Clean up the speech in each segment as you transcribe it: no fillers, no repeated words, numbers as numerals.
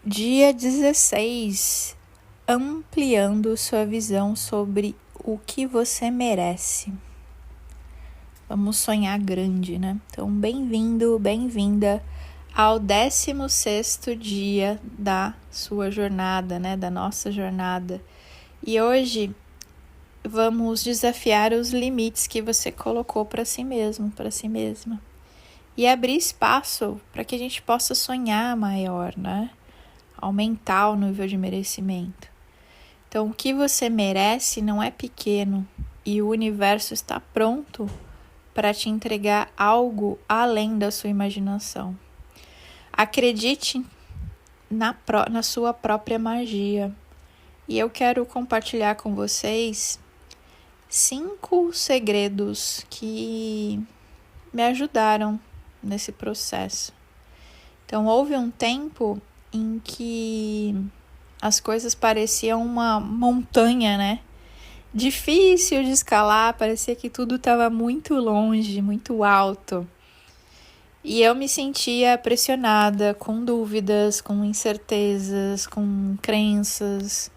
Dia 16, ampliando sua visão sobre o que você merece. Vamos sonhar grande, né? Então, bem-vindo, bem-vinda ao 16º dia da sua jornada, né? Da nossa jornada. E hoje vamos desafiar os limites que você colocou para si mesmo, para si mesma. E abrir espaço para que a gente possa sonhar maior, né? Aumentar o nível de merecimento. Então, o que você merece não é pequeno e o universo está pronto para te entregar algo além da sua imaginação. Acredite na sua própria magia. E eu quero compartilhar com vocês 5 segredos que me ajudaram nesse processo. Então, houve um tempo em que as coisas pareciam uma montanha, né? Difícil de escalar, parecia que tudo estava muito longe, muito alto. E eu me sentia pressionada, com dúvidas, com incertezas, com crenças.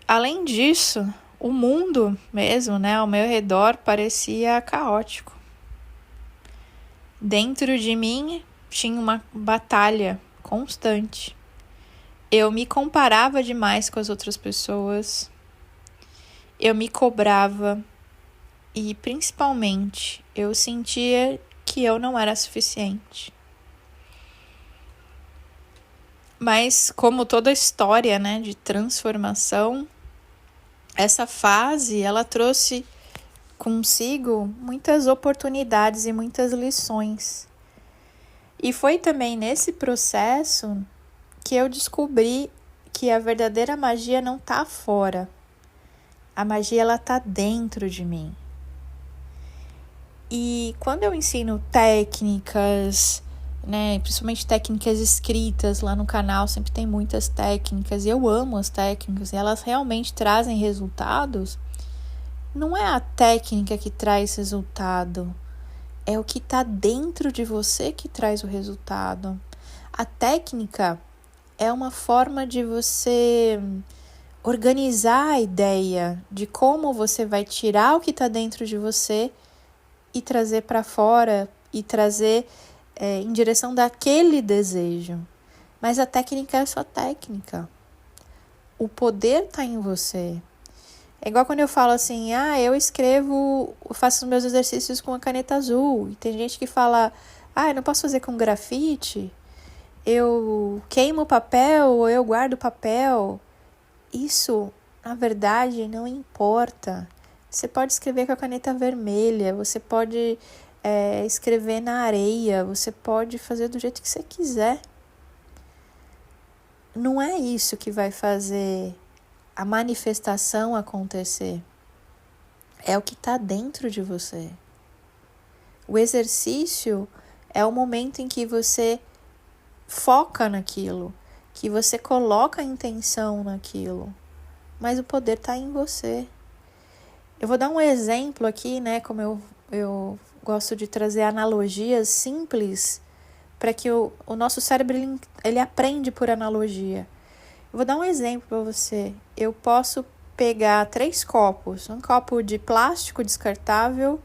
Além disso, o mundo mesmo, né, ao meu redor parecia caótico. Dentro de mim tinha uma batalha constante. Eu me comparava demais com as outras pessoas. Eu me cobrava e, principalmente, eu sentia que eu não era suficiente. Mas, como toda história, né, de transformação, essa fase, ela trouxe consigo muitas oportunidades e muitas lições. E foi também nesse processo que eu descobri que a verdadeira magia não está fora. A magia, ela está dentro de mim. E quando eu ensino técnicas, né, principalmente técnicas escritas lá no canal, sempre tem muitas técnicas, e eu amo as técnicas, e elas realmente trazem resultados. Não é a técnica que traz resultado, é o que está dentro de você que traz o resultado. A técnica é uma forma de você organizar a ideia de como você vai tirar o que está dentro de você e trazer para fora e trazer em direção daquele desejo. Mas a técnica é só técnica. O poder está em você. É igual quando eu falo assim, eu faço os meus exercícios com a caneta azul. E tem gente que fala, eu não posso fazer com grafite. Eu queimo o papel ou eu guardo o papel. Isso, na verdade, não importa. Você pode escrever com a caneta vermelha, você pode escrever na areia, você pode fazer do jeito que você quiser. Não é isso que vai fazer a manifestação acontecer. É o que está dentro de você. O exercício é o momento em que você foca naquilo, que você coloca a intenção naquilo, mas o poder está em você. Eu vou dar um exemplo aqui, né? Como eu gosto de trazer analogias simples para que o nosso cérebro ele aprende por analogia. Eu vou dar um exemplo para você. Eu posso pegar 3 copos, um copo de plástico descartável,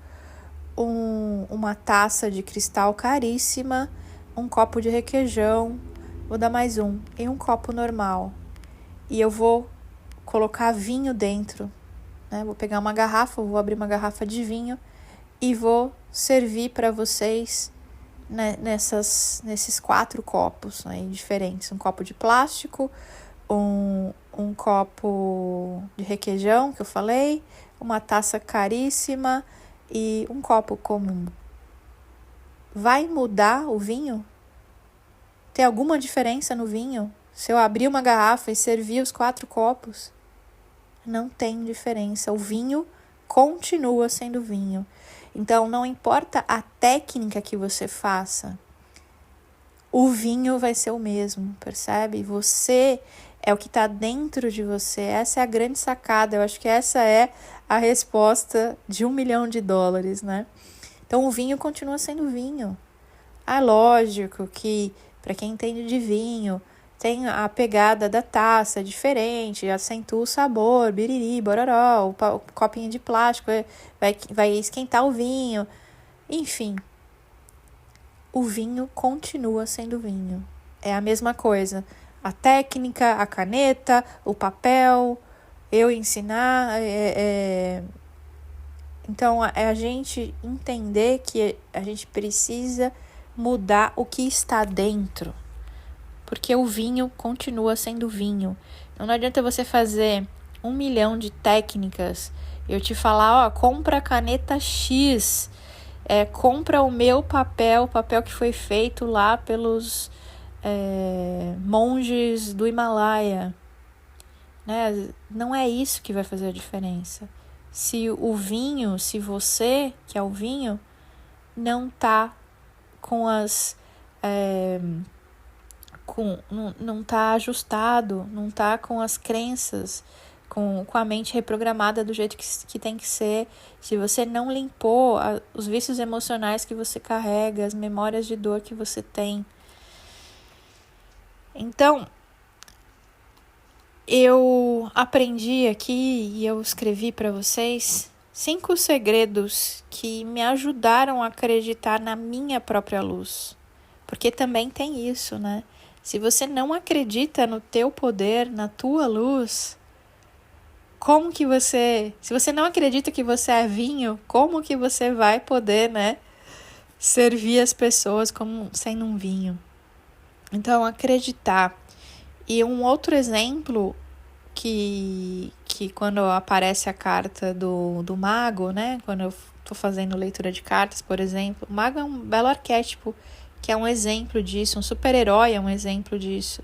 uma taça de cristal caríssima, um copo de requeijão, vou dar mais e um copo normal. E eu vou colocar vinho dentro, né? Vou pegar uma garrafa, vou abrir uma garrafa de vinho e vou servir para vocês, né, nesses 4 copos, né, diferentes. Um copo de plástico, um copo de requeijão, que eu falei, uma taça caríssima e um copo comum. Vai mudar o vinho? Tem alguma diferença no vinho? Se eu abrir uma garrafa e servir os 4 copos? Não tem diferença. O vinho continua sendo vinho. Então, não importa a técnica que você faça, o vinho vai ser o mesmo, percebe? Você é o que está dentro de você. Essa é a grande sacada. Eu acho que essa é a resposta de $1 milhão, né? Então, o vinho continua sendo vinho. Lógico que Para quem entende de vinho, tem a pegada da taça diferente, acentua o sabor, biriri, bororó, o copinho de plástico vai esquentar o vinho. Enfim, o vinho continua sendo vinho. É a mesma coisa. A técnica, a caneta, o papel, eu ensinar. Então, é a gente entender que a gente precisa mudar o que está dentro. Porque o vinho continua sendo vinho. Então, não adianta você fazer 1 milhão de técnicas. Eu te falar, ó, compra a caneta X. Compra o meu papel, o papel que foi feito lá pelos monges do Himalaia. Né? Não é isso que vai fazer a diferença. Se você, que é o vinho, não tá com não tá ajustado, não tá com as crenças, com a mente reprogramada do jeito que tem que ser, se você não limpou os vícios emocionais que você carrega, as memórias de dor que você tem. Então, eu aprendi aqui e eu escrevi para vocês 5 segredos que me ajudaram a acreditar na minha própria luz. Porque também tem isso, né? Se você não acredita no teu poder, na tua luz, se você não acredita que você é vinho, como que você vai poder, né, servir as pessoas como sendo um vinho? Então, acreditar. E um outro exemplo que quando aparece a carta do mago, né? Quando eu estou fazendo leitura de cartas, por exemplo, o mago é um belo arquétipo, que é um exemplo disso, um super-herói é um exemplo disso.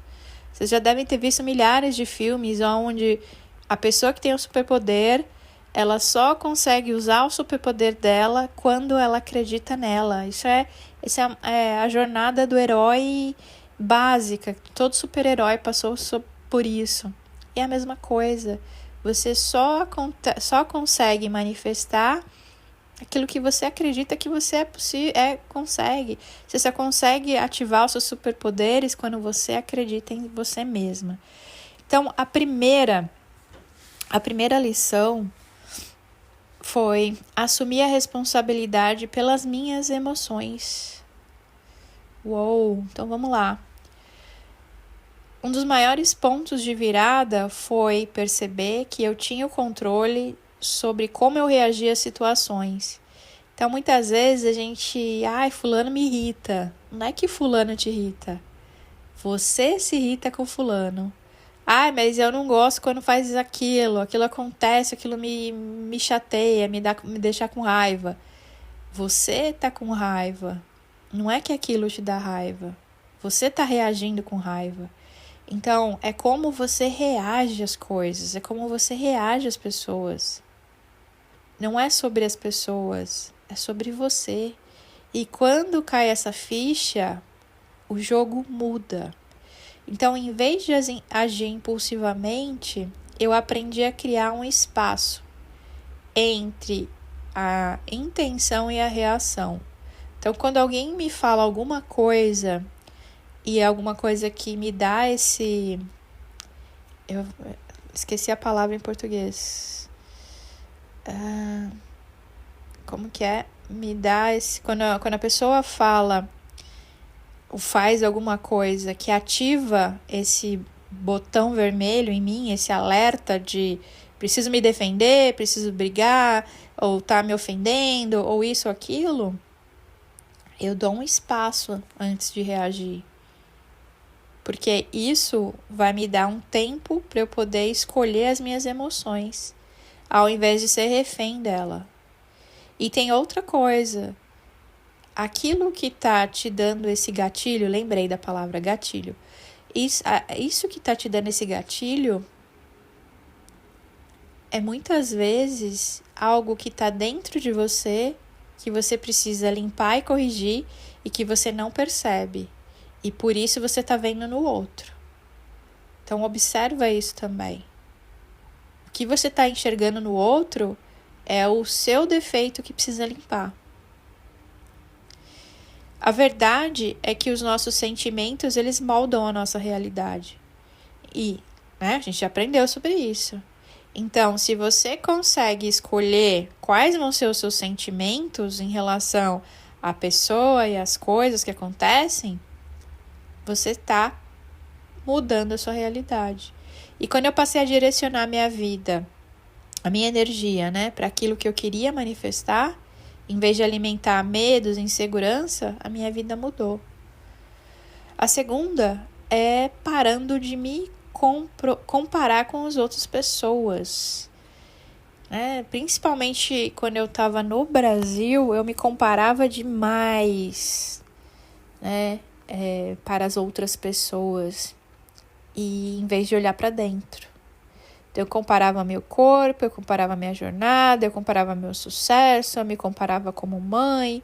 Vocês já devem ter visto milhares de filmes onde a pessoa que tem o superpoder, ela só consegue usar o superpoder dela quando ela acredita nela. Isso é a jornada do herói básica. Todo super-herói passou por isso. E é a mesma coisa. Você só consegue manifestar aquilo que você acredita que você consegue. Você só consegue ativar os seus superpoderes quando você acredita em você mesma. Então, a primeira lição foi assumir a responsabilidade pelas minhas emoções. Uou! Então, vamos lá. Um dos maiores pontos de virada foi perceber que eu tinha o controle sobre como eu reagia às situações. Então, muitas vezes a gente... fulano me irrita. Não é que fulano te irrita. Você se irrita com fulano. Mas eu não gosto quando faz aquilo. Aquilo acontece, aquilo me chateia, me deixa com raiva. Você tá com raiva. Não é que aquilo te dá raiva. Você tá reagindo com raiva. Então, é como você reage às coisas, é como você reage às pessoas. Não é sobre as pessoas, é sobre você. E quando cai essa ficha, o jogo muda. Então, em vez de agir impulsivamente, eu aprendi a criar um espaço entre a intenção e a reação. Então, quando alguém me fala alguma coisa... E é alguma coisa que me dá esse... Eu esqueci a palavra em português. Como que é? Me dá esse... Quando a pessoa fala ou faz alguma coisa que ativa esse botão vermelho em mim, esse alerta de preciso me defender, preciso brigar, ou tá me ofendendo, ou isso ou aquilo, eu dou um espaço antes de reagir. Porque isso vai me dar um tempo para eu poder escolher as minhas emoções, ao invés de ser refém dela. E tem outra coisa. Aquilo que está te dando esse gatilho, lembrei da palavra gatilho. Isso que está te dando esse gatilho é muitas vezes algo que está dentro de você, que você precisa limpar e corrigir e que você não percebe. E por isso você está vendo no outro. Então, observa isso também. O que você está enxergando no outro é o seu defeito que precisa limpar. A verdade é que os nossos sentimentos, eles moldam a nossa realidade. E, né, a gente já aprendeu sobre isso. Então, se você consegue escolher quais vão ser os seus sentimentos em relação à pessoa e às coisas que acontecem, você está mudando a sua realidade. E quando eu passei a direcionar a minha vida, a minha energia, né, para aquilo que eu queria manifestar, em vez de alimentar medos, insegurança, a minha vida mudou. A segunda é parando de me comparar com as outras pessoas. Principalmente quando eu estava no Brasil, eu me comparava demais, para as outras pessoas, e em vez de olhar para dentro. Então, eu comparava meu corpo, eu comparava minha jornada, eu comparava meu sucesso, eu me comparava como mãe.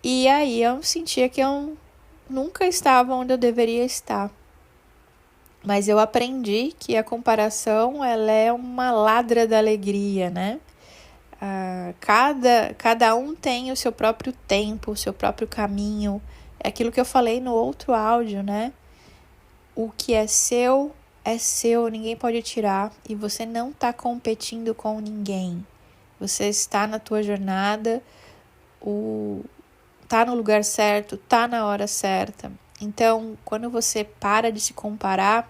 E aí eu sentia que eu nunca estava onde eu deveria estar. Mas eu aprendi que a comparação, ela é uma ladra da alegria, né? Cada um tem o seu próprio tempo, o seu próprio caminho. É aquilo que eu falei no outro áudio, né? O que é seu, ninguém pode tirar. E você não está competindo com ninguém. Você está na tua jornada, tá no lugar certo, tá na hora certa. Então, quando você para de se comparar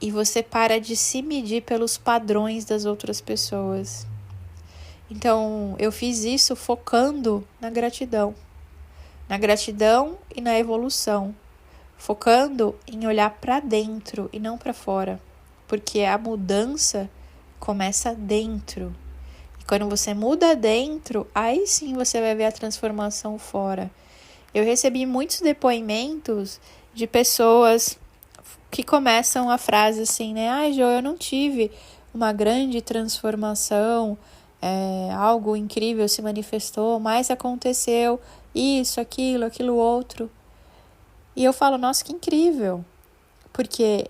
e você para de se medir pelos padrões das outras pessoas. Então, eu fiz isso focando na gratidão e na evolução, focando em olhar para dentro e não para fora, porque a mudança começa dentro. E quando você muda dentro, aí sim você vai ver a transformação fora. Eu recebi muitos depoimentos de pessoas que começam a frase assim, né? Ai, Jo, eu não tive uma grande transformação, algo incrível se manifestou, mas aconteceu isso, aquilo outro. E eu falo, nossa, que incrível, porque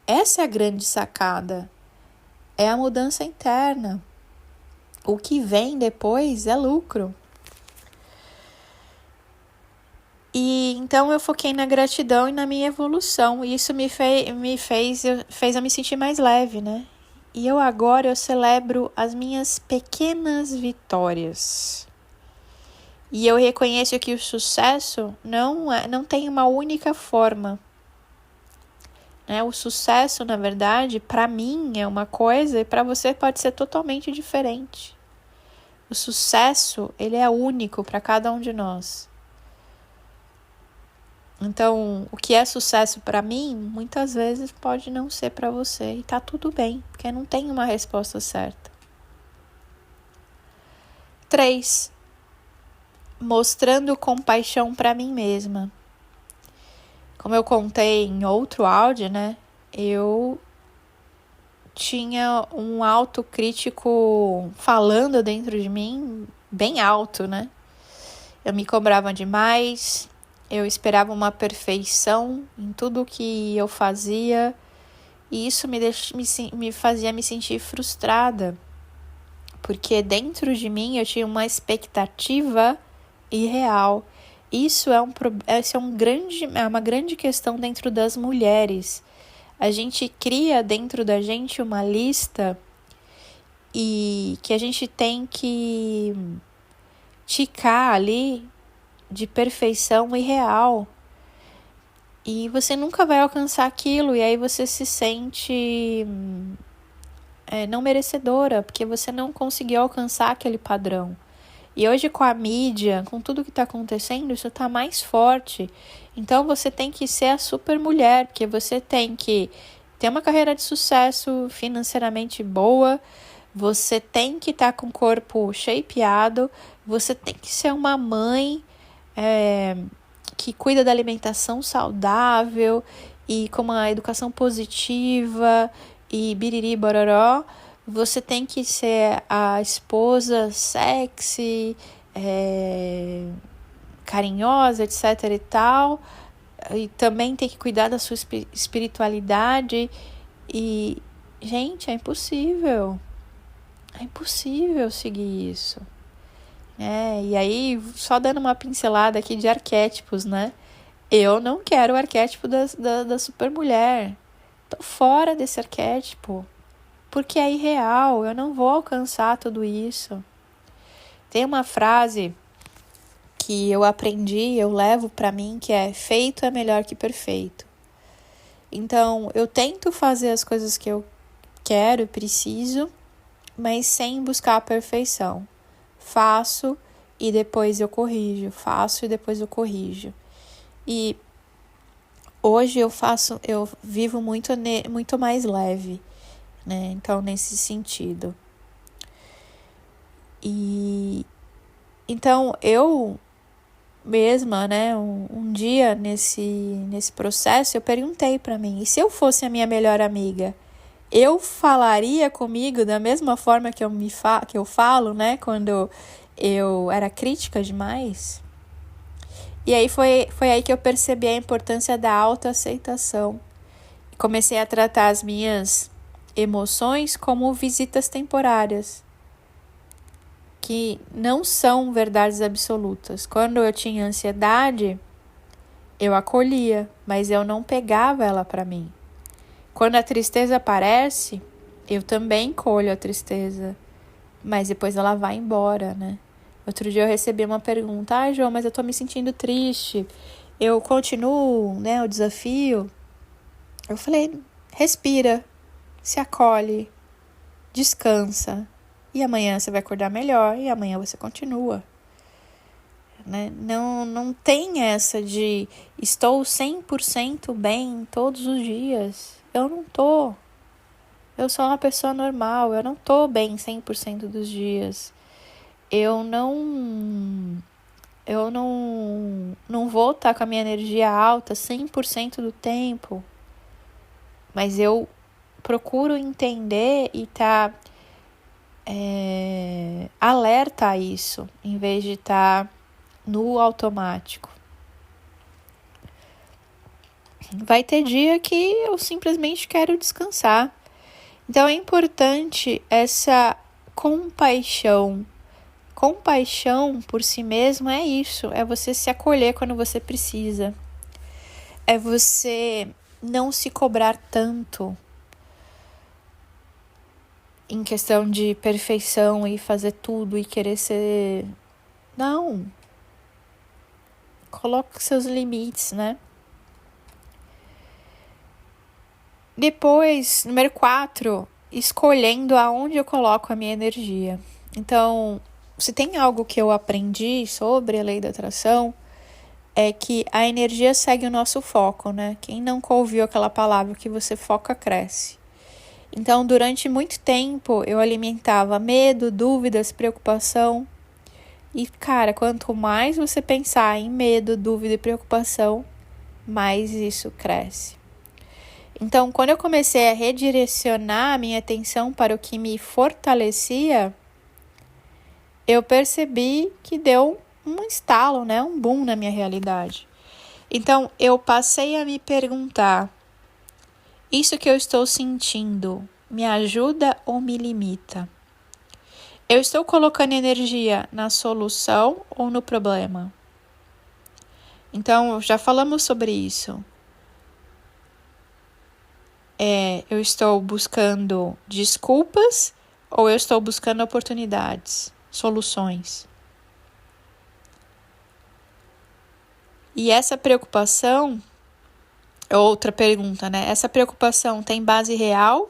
essa é a grande sacada, é a mudança interna. O que vem depois é lucro. E então eu foquei na gratidão e na minha evolução. E isso me fez eu me sentir mais leve, né? E agora eu celebro as minhas pequenas vitórias. E eu reconheço que o sucesso não tem uma única forma. O sucesso, na verdade, para mim é uma coisa e para você pode ser totalmente diferente. O sucesso, ele é único para cada um de nós. Então, o que é sucesso para mim, muitas vezes pode não ser para você. E tá tudo bem, porque não tem uma resposta certa. 3. Mostrando compaixão para mim mesma. Como eu contei em outro áudio, né? Eu tinha um autocrítico falando dentro de mim bem alto, né? Eu me cobrava demais. Eu esperava uma perfeição em tudo que eu fazia e isso me fazia me sentir frustrada, porque dentro de mim eu tinha uma expectativa irreal. Isso é uma grande questão dentro das mulheres. A gente cria dentro da gente uma lista e que a gente tem que ticar ali de perfeição irreal. E você nunca vai alcançar aquilo, e aí você se sente não merecedora, porque você não conseguiu alcançar aquele padrão. E hoje com a mídia, com tudo que está acontecendo, isso está mais forte. Então você tem que ser a super mulher, porque você tem que ter uma carreira de sucesso, financeiramente boa, você tem que estar com o corpo shapeado, você tem que ser uma mãe que cuida da alimentação saudável e com uma educação positiva e biriri bororó. Você tem que ser a esposa sexy, carinhosa, etc e tal. E também tem que cuidar da sua espiritualidade. E, gente, é impossível. É impossível seguir isso. E aí, só dando uma pincelada aqui de arquétipos, né? Eu não quero o arquétipo da supermulher. Tô fora desse arquétipo. Porque é irreal, eu não vou alcançar tudo isso. Tem uma frase que eu aprendi, eu levo pra mim, que é: feito é melhor que perfeito. Então, eu tento fazer as coisas que eu quero e preciso, mas sem buscar a perfeição. Faço e depois eu corrijo, faço e depois eu corrijo. E hoje eu vivo muito mais leve, né? Então, nesse sentido. E então eu mesma, né, um dia nesse processo, eu perguntei para mim: e se eu fosse a minha melhor amiga, eu falaria comigo da mesma forma que eu falo, né, quando eu era crítica demais? E aí foi aí que eu percebi a importância da autoaceitação. Comecei a tratar as minhas emoções como visitas temporárias, que não são verdades absolutas. Quando eu tinha ansiedade, eu acolhia, mas eu não pegava ela para mim. Quando a tristeza aparece, eu também colho a tristeza, mas depois ela vai embora, né? Outro dia eu recebi uma pergunta: João, mas eu tô me sentindo triste, eu continuo, né, o desafio? Eu falei: respira, se acolhe, descansa, e amanhã você vai acordar melhor, e amanhã você continua. Né? Não tem essa de estou 100% bem todos os dias. Eu não tô. Eu sou uma pessoa normal, eu não tô bem 100% dos dias. Eu não vou estar com a minha energia alta 100% do tempo. Mas eu procuro entender e estar alerta a isso, em vez de estar no automático. Vai ter dia que eu simplesmente quero descansar. Então é importante essa compaixão. Compaixão por si mesmo é isso, é você se acolher quando você precisa. É você não se cobrar tanto em questão de perfeição e fazer tudo e querer ser... Não. Coloque seus limites, né? Depois, número 4, escolhendo aonde eu coloco a minha energia. Então, se tem algo que eu aprendi sobre a lei da atração, é que a energia segue o nosso foco, né? Quem nunca ouviu aquela palavra que você foca, cresce. Então, durante muito tempo, eu alimentava medo, dúvidas, preocupação. E, cara, quanto mais você pensar em medo, dúvida e preocupação, mais isso cresce. Então, quando eu comecei a redirecionar a minha atenção para o que me fortalecia, eu percebi que deu um estalo, né? Um boom na minha realidade. Então, eu passei a me perguntar: isso que eu estou sentindo me ajuda ou me limita? Eu estou colocando energia na solução ou no problema? Então, já falamos sobre isso. Eu estou buscando desculpas ou eu estou buscando oportunidades, soluções? E essa preocupação, outra pergunta, né? Essa preocupação tem base real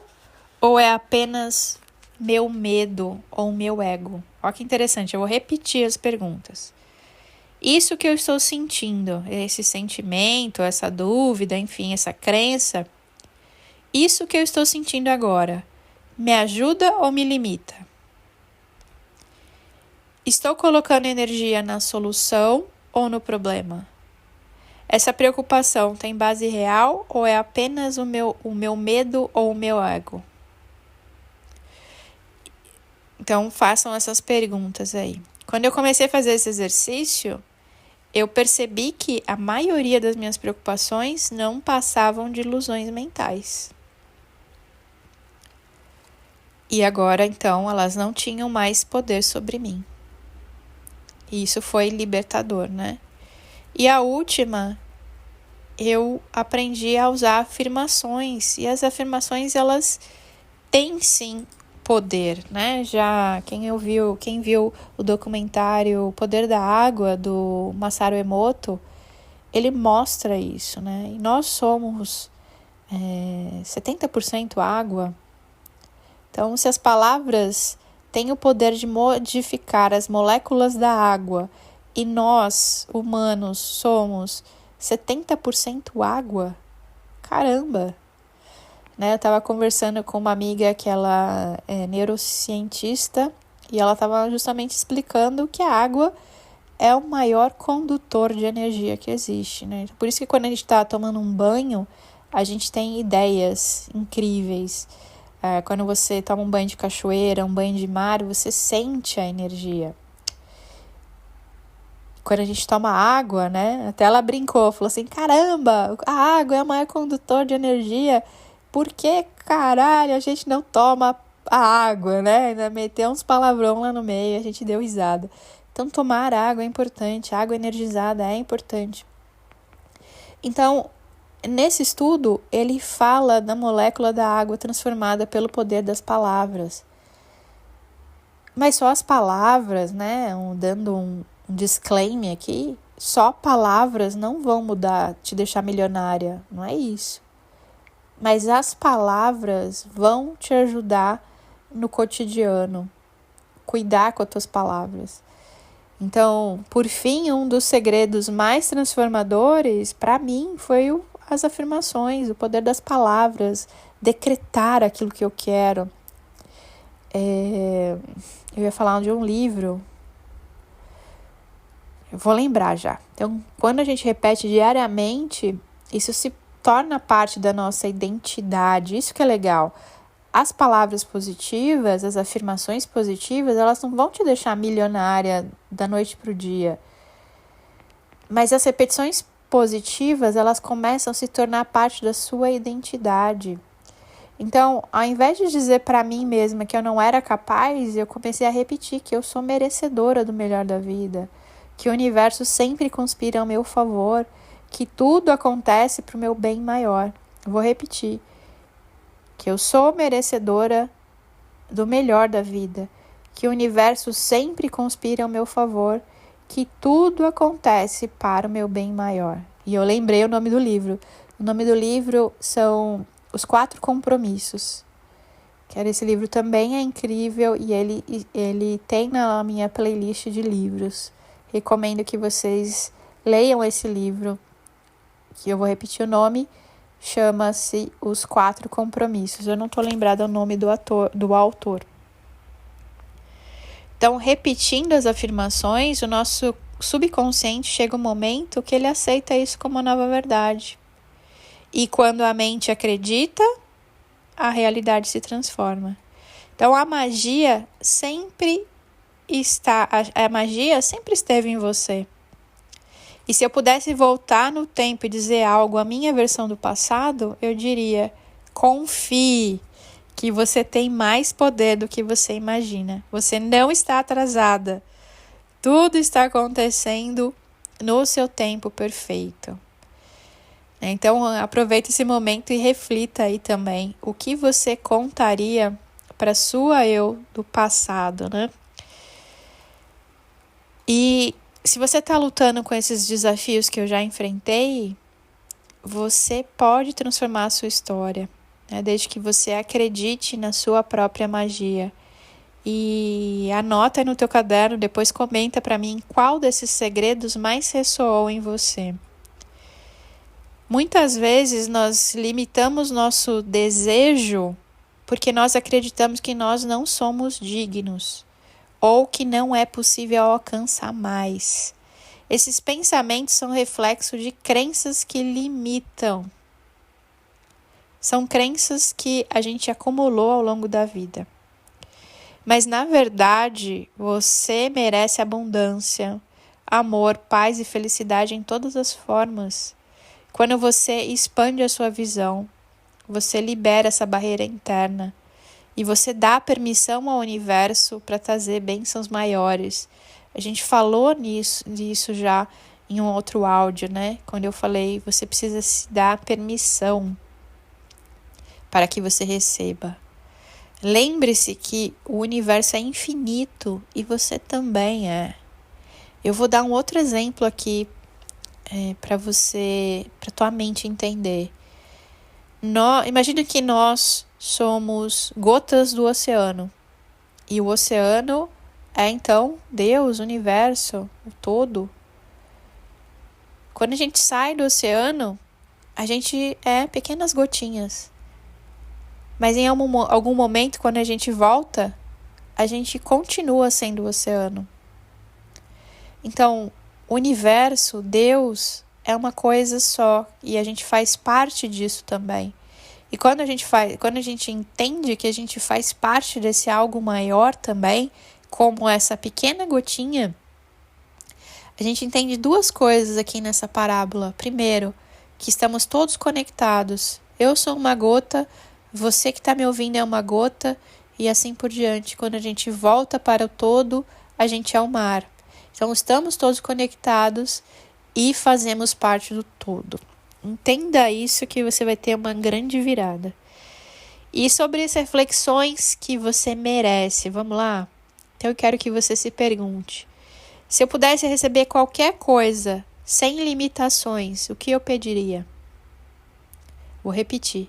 ou é apenas meu medo ou meu ego? Olha que interessante, eu vou repetir as perguntas. Isso que eu estou sentindo, esse sentimento, essa dúvida, enfim, essa crença, isso que eu estou sentindo agora, me ajuda ou me limita? Estou colocando energia na solução ou no problema? Essa preocupação tem base real ou é apenas o meu medo ou o meu ego? Então, façam essas perguntas aí. Quando eu comecei a fazer esse exercício, eu percebi que a maioria das minhas preocupações não passavam de ilusões mentais. E agora, então, elas não tinham mais poder sobre mim. E isso foi libertador, né? E a última, eu aprendi a usar afirmações. E as afirmações, elas têm sim poder, né? Já quem viu o documentário O Poder da Água, do Masaru Emoto, ele mostra isso, né? E nós somos 70% água. Então, se as palavras têm o poder de modificar as moléculas da água e nós, humanos, somos 70% água, caramba! Né? Eu estava conversando com uma amiga que ela é neurocientista e ela estava justamente explicando que a água é o maior condutor de energia que existe, né? Por isso que quando a gente está tomando um banho, a gente tem ideias incríveis. Quando você toma um banho de cachoeira, um banho de mar, você sente a energia. Quando a gente toma água, né? Até ela brincou, falou assim, caramba, a água é o maior condutor de energia. Por que, caralho, a gente não toma a água, né? Ainda meteu uns palavrão lá no meio, a gente deu risada. Então, tomar água é importante, água energizada é importante. Então, nesse estudo, ele fala da molécula da água transformada pelo poder das palavras. Mas só as palavras, né? Dando um disclaimer aqui, só palavras não vão mudar, te deixar milionária, não é isso. Mas as palavras vão te ajudar no cotidiano, cuidar com as tuas palavras. Então, por fim, um dos segredos mais transformadores para mim foi as afirmações, o poder das palavras, decretar aquilo que eu quero. Eu ia falar de um livro, eu vou lembrar já. Então, quando a gente repete diariamente, isso se torna parte da nossa identidade, isso que é legal. As palavras positivas, as afirmações positivas, elas não vão te deixar milionária da noite para o dia. Mas as repetições positivas, elas começam a se tornar parte da sua identidade. Então, ao invés de dizer para mim mesma que eu não era capaz, eu comecei a repetir que eu sou merecedora do melhor da vida, que o universo sempre conspira ao meu favor, que tudo acontece para o meu bem maior. Vou repetir. Que eu sou merecedora do melhor da vida, que o universo sempre conspira ao meu favor, que tudo acontece para o meu bem maior. E eu lembrei o nome do livro. O nome do livro são Os 4 Compromissos. Esse livro também é incrível e ele tem na minha playlist de livros. Recomendo que vocês leiam esse livro, que eu vou repetir o nome. Chama-se Os 4 Compromissos. Eu não estou lembrada o nome do autor. Então, repetindo as afirmações, o nosso subconsciente chega um momento que ele aceita isso como uma nova verdade. E quando a mente acredita, a realidade se transforma. Então, a magia sempre esteve em você. E se eu pudesse voltar no tempo e dizer algo à minha versão do passado, eu diria: confie que você tem mais poder do que você imagina. Você não está atrasada. Tudo está acontecendo no seu tempo perfeito. Então, aproveite esse momento e reflita aí também o que você contaria para sua eu do passado, né? E se você está lutando com esses desafios que eu já enfrentei, você pode transformar a sua história, né? Desde que você acredite na sua própria magia. E anota aí no teu caderno, depois comenta para mim qual desses segredos mais ressoou em você. Muitas vezes nós limitamos nosso desejo porque nós acreditamos que nós não somos dignos, ou que não é possível alcançar mais. Esses pensamentos são reflexo de crenças que limitam. São crenças que a gente acumulou ao longo da vida. Mas, na verdade, você merece abundância, amor, paz e felicidade em todas as formas. Quando você expande a sua visão, você libera essa barreira interna. E você dá permissão ao universo para trazer bênçãos maiores. A gente falou nisso já em um outro áudio, né? Quando eu falei, você precisa se dar permissão para que você receba. Lembre-se que o universo é infinito e você também é. Eu vou dar um outro exemplo aqui para tua mente entender. Imagina que nós somos gotas do oceano. E o oceano é então Deus, o universo, o todo. Quando a gente sai do oceano, a gente é pequenas gotinhas. Mas em algum momento, quando a gente volta, a gente continua sendo o oceano. Então, o universo, Deus, é uma coisa só. E a gente faz parte disso também. E quando a gente entende que a gente faz parte desse algo maior também, como essa pequena gotinha, a gente entende duas coisas aqui nessa parábola. Primeiro, que estamos todos conectados. Eu sou uma gota, você que está me ouvindo é uma gota, e assim por diante. Quando a gente volta para o todo, a gente é o mar. Então, estamos todos conectados e fazemos parte do todo. Entenda isso que você vai ter uma grande virada. E sobre as reflexões que você merece, vamos lá? Então, eu quero que você se pergunte. Se eu pudesse receber qualquer coisa, sem limitações, o que eu pediria? Vou repetir.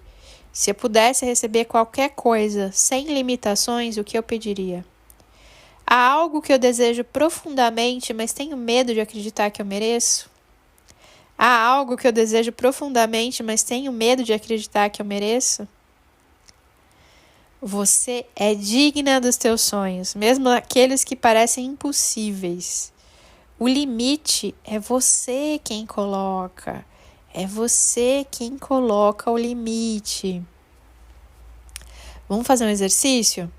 Se eu pudesse receber qualquer coisa, sem limitações, o que eu pediria? Há algo que eu desejo profundamente, mas tenho medo de acreditar que eu mereço? Há algo que eu desejo profundamente, mas tenho medo de acreditar que eu mereço? Você é digna dos teus sonhos, mesmo aqueles que parecem impossíveis. O limite é você quem coloca. É você quem coloca o limite. Vamos fazer um exercício?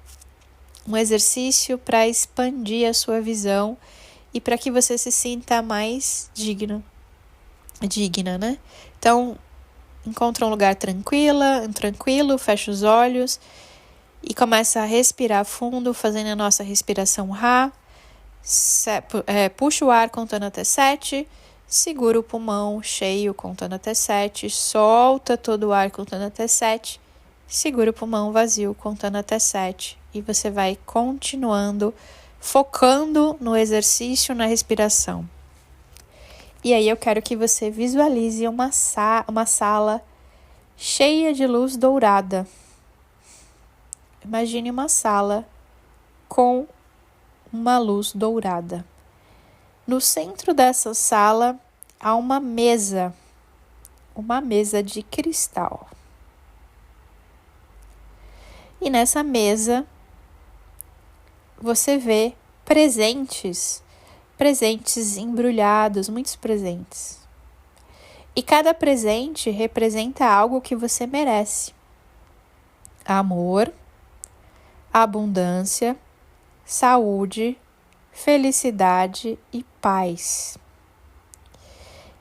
Um exercício para expandir a sua visão e para que você se sinta mais digna, né? Então, encontra um lugar tranquilo, fecha os olhos e começa a respirar fundo, fazendo a nossa respiração Ra. Puxa o ar contando até 7, segura o pulmão cheio contando até 7, solta todo o ar contando até 7, segura o pulmão vazio contando até 7 e você vai continuando, focando no exercício, na respiração. E aí eu quero que você visualize uma sala cheia de luz dourada. Imagine uma sala com uma luz dourada. No centro dessa sala há uma mesa de cristal. E nessa mesa você vê presentes embrulhados, muitos presentes. E cada presente representa algo que você merece: amor, abundância, saúde, felicidade e paz.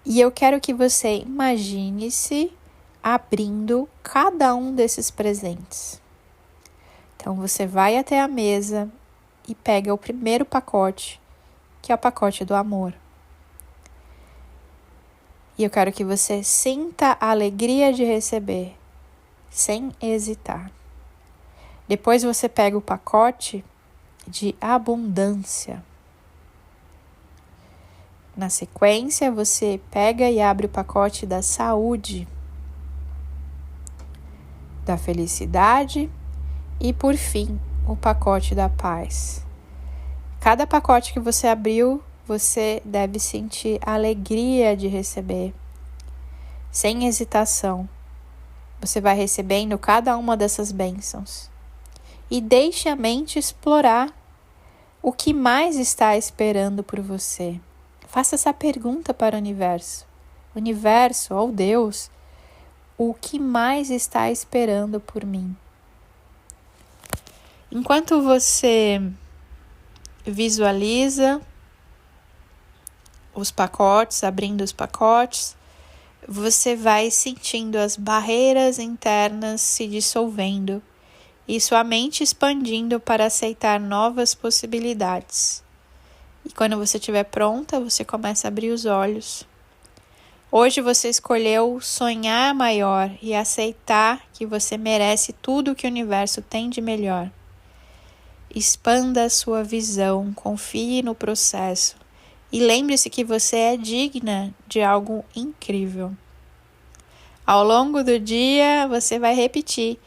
E eu quero que você imagine-se abrindo cada um desses presentes. Então você vai até a mesa e pega o primeiro pacote, que é o pacote do amor. E eu quero que você sinta a alegria de receber, sem hesitar. Depois você pega o pacote de abundância. Na sequência, você pega e abre o pacote da saúde, da felicidade e, por fim, o pacote da paz. Cada pacote que você abriu, você deve sentir a alegria de receber, sem hesitação. Você vai recebendo cada uma dessas bênçãos. E deixe a mente explorar o que mais está esperando por você. Faça essa pergunta para o universo. Universo, ou Deus, o que mais está esperando por mim? Enquanto você visualiza os pacotes, abrindo os pacotes, você vai sentindo as barreiras internas se dissolvendo e sua mente expandindo para aceitar novas possibilidades. E quando você estiver pronta, você começa a abrir os olhos. Hoje você escolheu sonhar maior e aceitar que você merece tudo o que o universo tem de melhor. Expanda a sua visão, confie no processo e lembre-se que você é digna de algo incrível. Ao longo do dia, você vai repetir: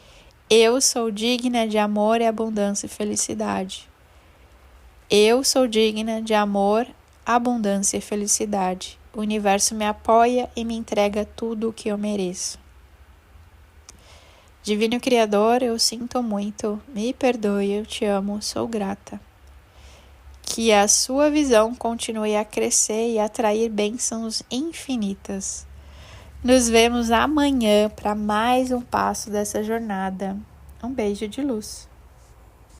eu sou digna de amor e abundância e felicidade. Eu sou digna de amor, abundância e felicidade. O universo me apoia e me entrega tudo o que eu mereço. Divino Criador, eu sinto muito, me perdoe, eu te amo, sou grata. Que a sua visão continue a crescer e atrair bênçãos infinitas. Nos vemos amanhã para mais um passo dessa jornada. Um beijo de luz.